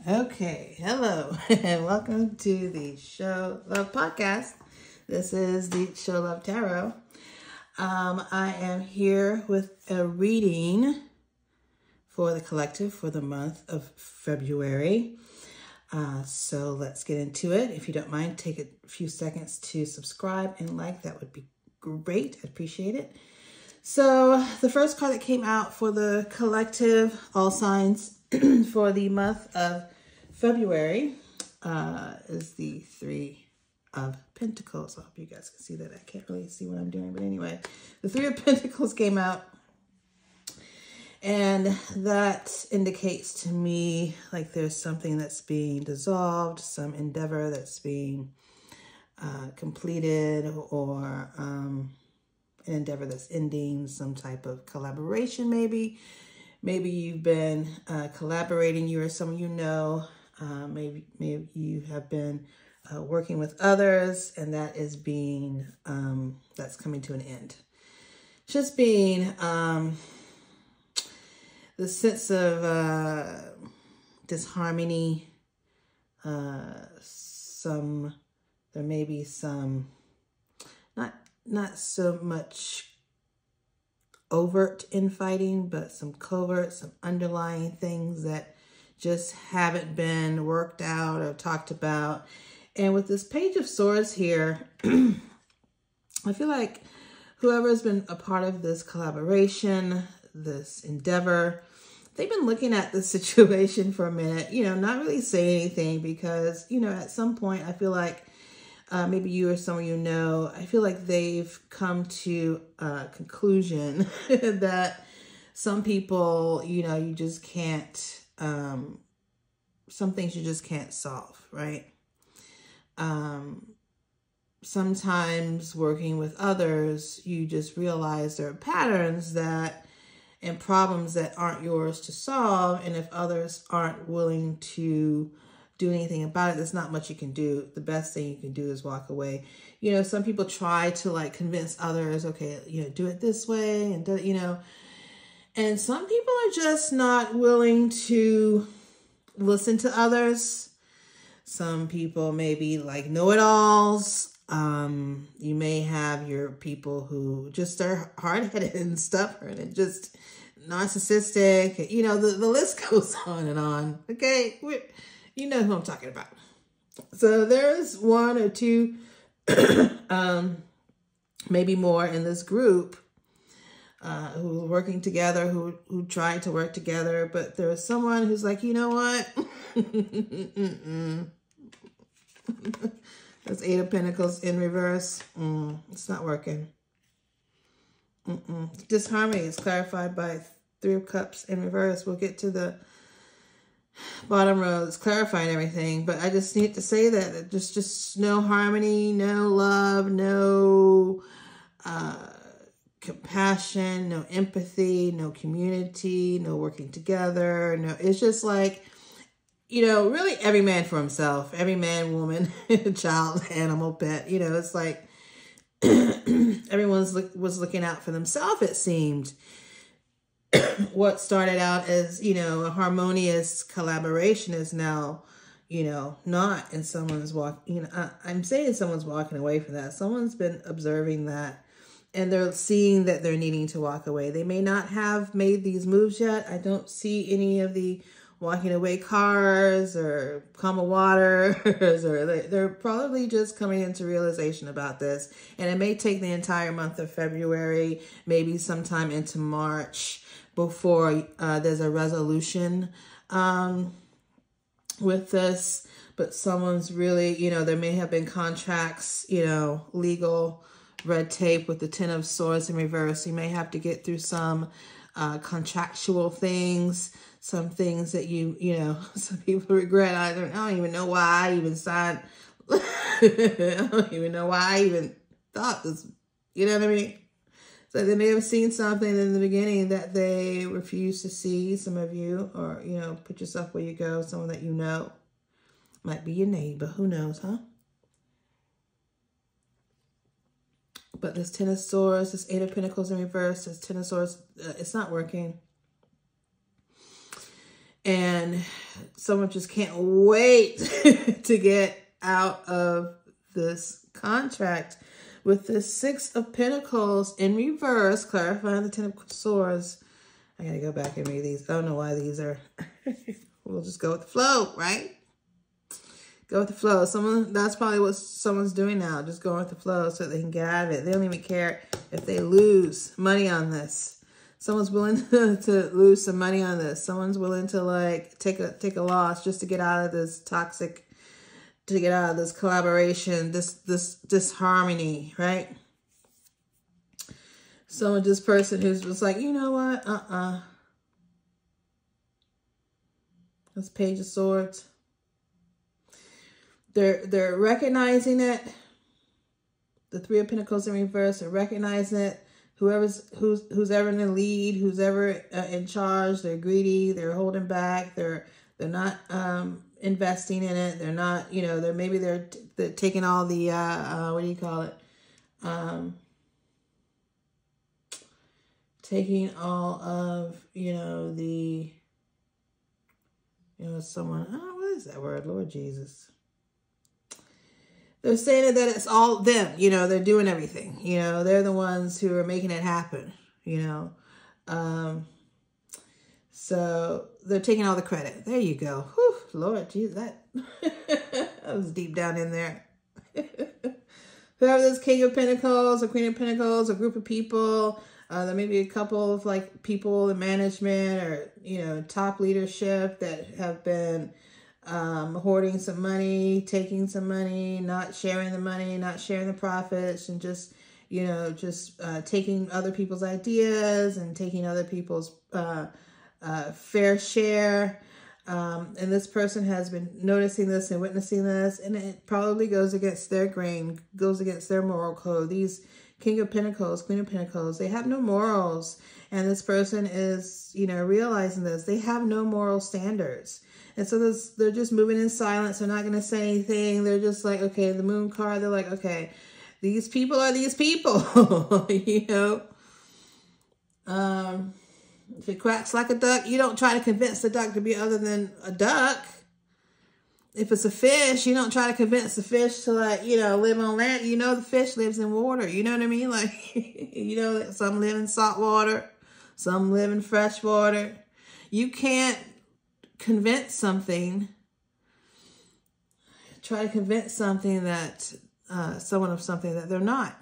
Okay, hello, and welcome to the Show Love Podcast. This is the Show Love Tarot. I am here with a reading for the collective for the month of February. So let's get into it. If you don't mind, take a few seconds to subscribe and like. That would be great. I'd appreciate it. So the first card that came out for the collective, all signs for the month of February is the Three of Pentacles. I hope you guys can see that. I can't really see what I'm doing, but anyway, the Three of Pentacles came out, and that indicates to me like there's something that's being dissolved, some endeavor that's being completed, or an endeavor that's ending, some type of collaboration maybe. Maybe you've been collaborating, you or someone you know. Maybe you have been working with others, and that is being, that's coming to an end. Just being the sense of disharmony, there may be some, not so much overt infighting, but some covert, some underlying things that just haven't been worked out or talked about. And with this Page of Swords here, I feel like whoever's been a part of this collaboration, this endeavor, they've been looking at the situation for a minute, not really saying anything because, at some point I feel like maybe you or someone you know, I feel like they've come to a conclusion that some people, you just can't, some things you just can't solve, right? Sometimes working with others, you just realize there are patterns and problems that aren't yours to solve. And if others aren't willing to do anything about it, there's not much you can do. The best thing you can do is walk away. Some people try to convince others, okay, do it this way and and some people are just not willing to listen to others. Some people may be know-it-alls. You may have your people who just are hard-headed and stubborn and just narcissistic. The list goes on and on. Okay, you know who I'm talking about. So there's one or two, maybe more in this group who are working together, who tried to work together, but there's someone who's like, you know what? That's Eight of Pentacles in reverse. It's not working. Disharmony is clarified by Three of Cups in reverse. We'll get to the bottom row. It's clarifying everything, but I just need to say that there's just no harmony, no love, no compassion, no empathy, no community, no working together. No, it's just really every man for himself, every man, woman, child, animal, pet. It's like everyone was looking out for themselves, it seemed. What started out as, a harmonious collaboration is now, not, and someone's I'm saying someone's walking away from that. Someone's been observing that, and they're seeing that they're needing to walk away. They may not have made these moves yet. I don't see any of the walking away cards or calm of waters, or they're probably just coming into realization about this. And it may take the entire month of February, maybe sometime into March, before there's a resolution with this. But someone's really, there may have been contracts, legal red tape with the Ten of Swords in reverse. You may have to get through some contractual things, some things that some people regret. I don't even know why I even signed. I don't even know why I even thought this. You know what I mean? So they may have seen something in the beginning that they refuse to see, some of you, or, put yourself where you go, someone that you know. Might be your neighbor, who knows, huh? But this Ten of Swords, this Eight of Pentacles in reverse, this Ten of Swords, it's not working. And someone just can't wait to get out of this contract with the Six of Pentacles in reverse, clarifying the Ten of Swords. I gotta go back and read these. I don't know why these are. We'll just go with the flow, right? Go with the flow. That's probably what someone's doing now, just going with the flow so they can get out of it. They don't even care if they lose money on this. Someone's willing to lose some money on this. Someone's willing to like take a loss just to get out of this toxic, to get out of this collaboration, this harmony, right? This person who's just like, you know what? That's Page of Swords. They're recognizing it. The Three of Pentacles in reverse. They're recognizing it. Who's ever in the lead, who's ever in charge, they're greedy, they're holding back, they're not investing in it, they're not, you know, they're taking all the what do you call it? Taking all of, someone, what is that word? Lord Jesus. They're saying that it's all them, they're doing everything, they're the ones who are making it happen, so they're taking all the credit. There you go. Whew, Lord Jesus, that was deep down in there. Whoever this King of Pentacles or Queen of Pentacles, a group of people, there may be a couple of like people in management or, top leadership that have been hoarding some money, taking some money, not sharing the money, not sharing the profits, and just taking other people's ideas and taking other people's fair share. And this person has been noticing this and witnessing this, and it probably goes against their grain, goes against their moral code. These King of Pentacles, Queen of Pentacles, they have no morals. And this person is, realizing this. They have no moral standards. And so they're just moving in silence. They're not going to say anything. They're just like, okay, the Moon card, they're like, okay, these people are these people, If it quacks like a duck, you don't try to convince the duck to be other than a duck. If it's a fish, you don't try to convince the fish to live on land. The fish lives in water. You know what I mean? Like, some live in salt water, some live in fresh water. You can't convince something, try to convince something that, someone of something that they're not.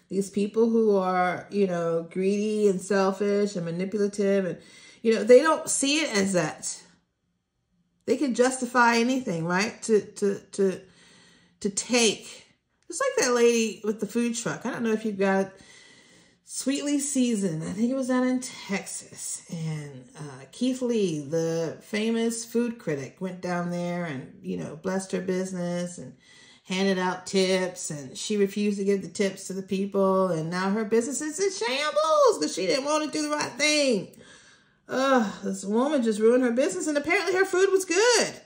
These people who are, greedy and selfish and manipulative and, they don't see it as that. They can justify anything, right? To take. Just like that lady with the food truck. I don't know if you got Sweetly Seasoned. I think it was down in Texas. And Keith Lee, the famous food critic, went down there and, blessed her business and handed out tips. And she refused to give the tips to the people. And now her business is in shambles because she didn't want to do the right thing. This woman just ruined her business, and apparently her food was good.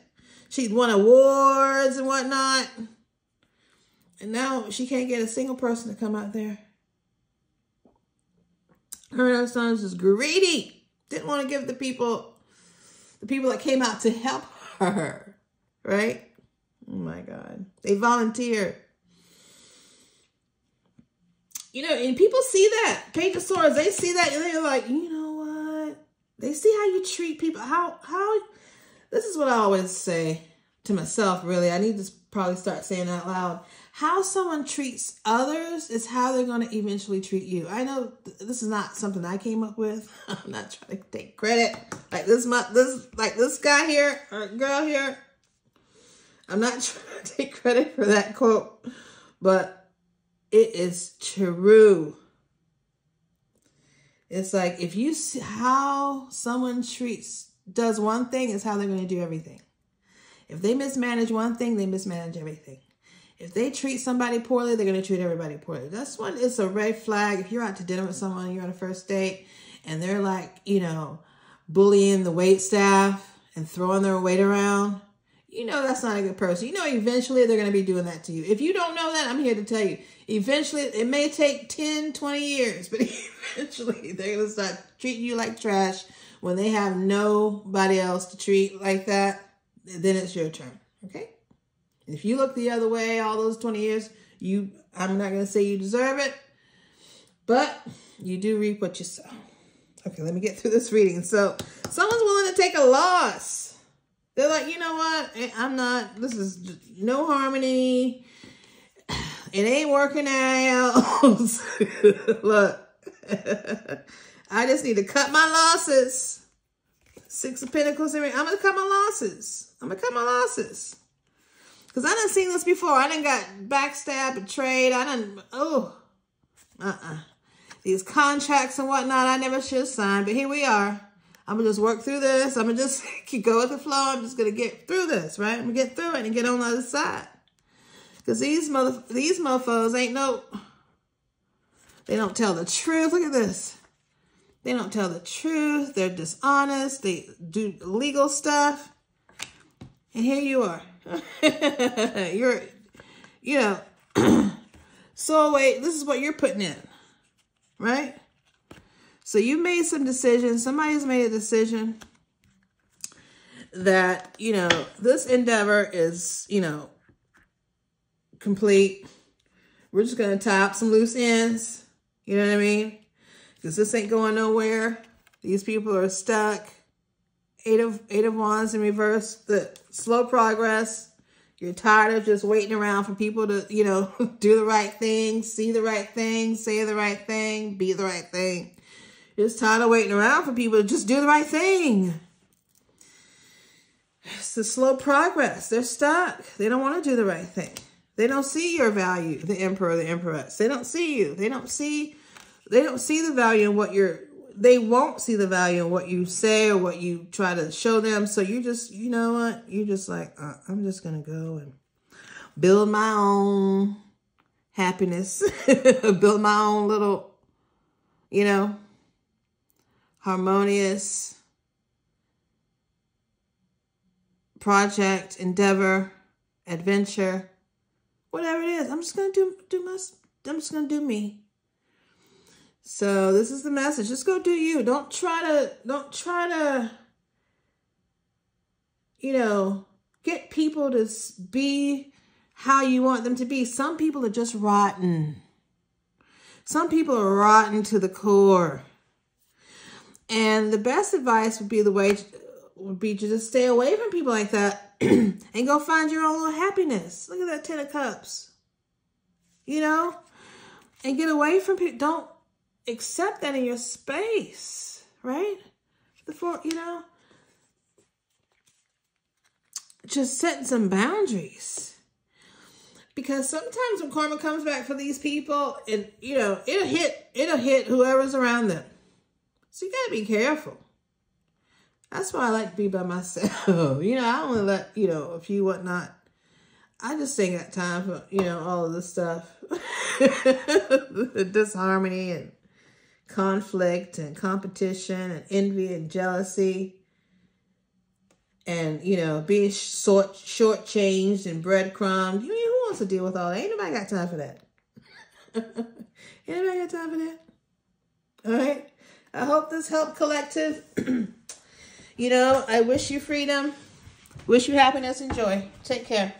She'd won awards and whatnot. And now she can't get a single person to come out there. Her and her sons was greedy. Didn't want to give the people that came out to help her. Right? Oh my God. They volunteered. And people see that. Page of Swords, they see that and they're like, they see how you treat people. How this is what I always say to myself, really. I need to probably start saying out loud. How someone treats others is how they're going to eventually treat you. I know this is not something I came up with. I'm not trying to take credit. Like this guy here or girl here. I'm not trying to take credit for that quote, but it is true. It's like, if you see how someone does one thing, is how they're going to do everything. If they mismanage one thing, they mismanage everything. If they treat somebody poorly, they're going to treat everybody poorly. That's when it's a red flag. If you're out to dinner with someone, you're on a first date, and they're like, bullying the wait staff and throwing their weight around, that's not a good person. Eventually they're going to be doing that to you. If you don't know that, I'm here to tell you. Eventually, it may take 10, 20 years, but eventually they're going to start treating you like trash when they have nobody else to treat like that, then it's your turn. Okay? If you look the other way all those 20 years, I'm not going to say you deserve it, but you do reap what you sow. Okay, let me get through this reading. So, someone's willing to take a loss. They're like, you know what? This is just no harmony. It ain't working out. Look, I just need to cut my losses. Six of Pentacles. I'm going to cut my losses. Because I done seen this before. I done got backstabbed, betrayed. These contracts and whatnot, I never should have signed. But here we are. I'm going to just work through this. I'm going to just go with the flow. I'm just going to get through this, right? I'm going to get through it and get on the other side. Because these mofos ain't they don't tell the truth. Look at this. They don't tell the truth. They're dishonest. They do illegal stuff. And here you are. So wait, this is what you're putting in, right? So you made some decisions. Somebody's made a decision that, this endeavor is, complete. We're just going to tie up some loose ends. You know what I mean? Because this ain't going nowhere. These people are stuck. Eight of Wands in reverse. The slow progress. You're tired of just waiting around for people to, do the right thing, see the right thing, say the right thing, be the right thing. You're just tired of waiting around for people to just do the right thing. It's the slow progress. They're stuck. They don't want to do the right thing. They don't see your value, the Emperor, the Empress. They don't see you. They don't see the value in they won't see the value in what you say or what you try to show them. So you just, you know what? You're just like, I'm just going to go and build my own happiness. Build my own little, harmonious project, endeavor, adventure, whatever it is. I'm just going to I'm just going to do me. So this is the message. Just go do you. Don't try to, get people to be how you want them to be. Some people are just rotten. Some people are rotten to the core. And the best advice would be to just stay away from people like that and go find your own little happiness. Look at that 10 of Cups. And get away from people. Don't accept that in your space, right? Just setting some boundaries. Because sometimes when karma comes back for these people, and it'll hit whoever's around them. So you gotta be careful. That's why I like to be by myself. I only let, a few whatnot. I just ain't got time for, all of this stuff. The disharmony and conflict and competition and envy and jealousy. And, being shortchanged and breadcrumbed. Who wants to deal with all that? Ain't nobody got time for that. Ain't nobody got time for that. All right? I hope this helped, collective. I wish you freedom. Wish you happiness and joy. Take care.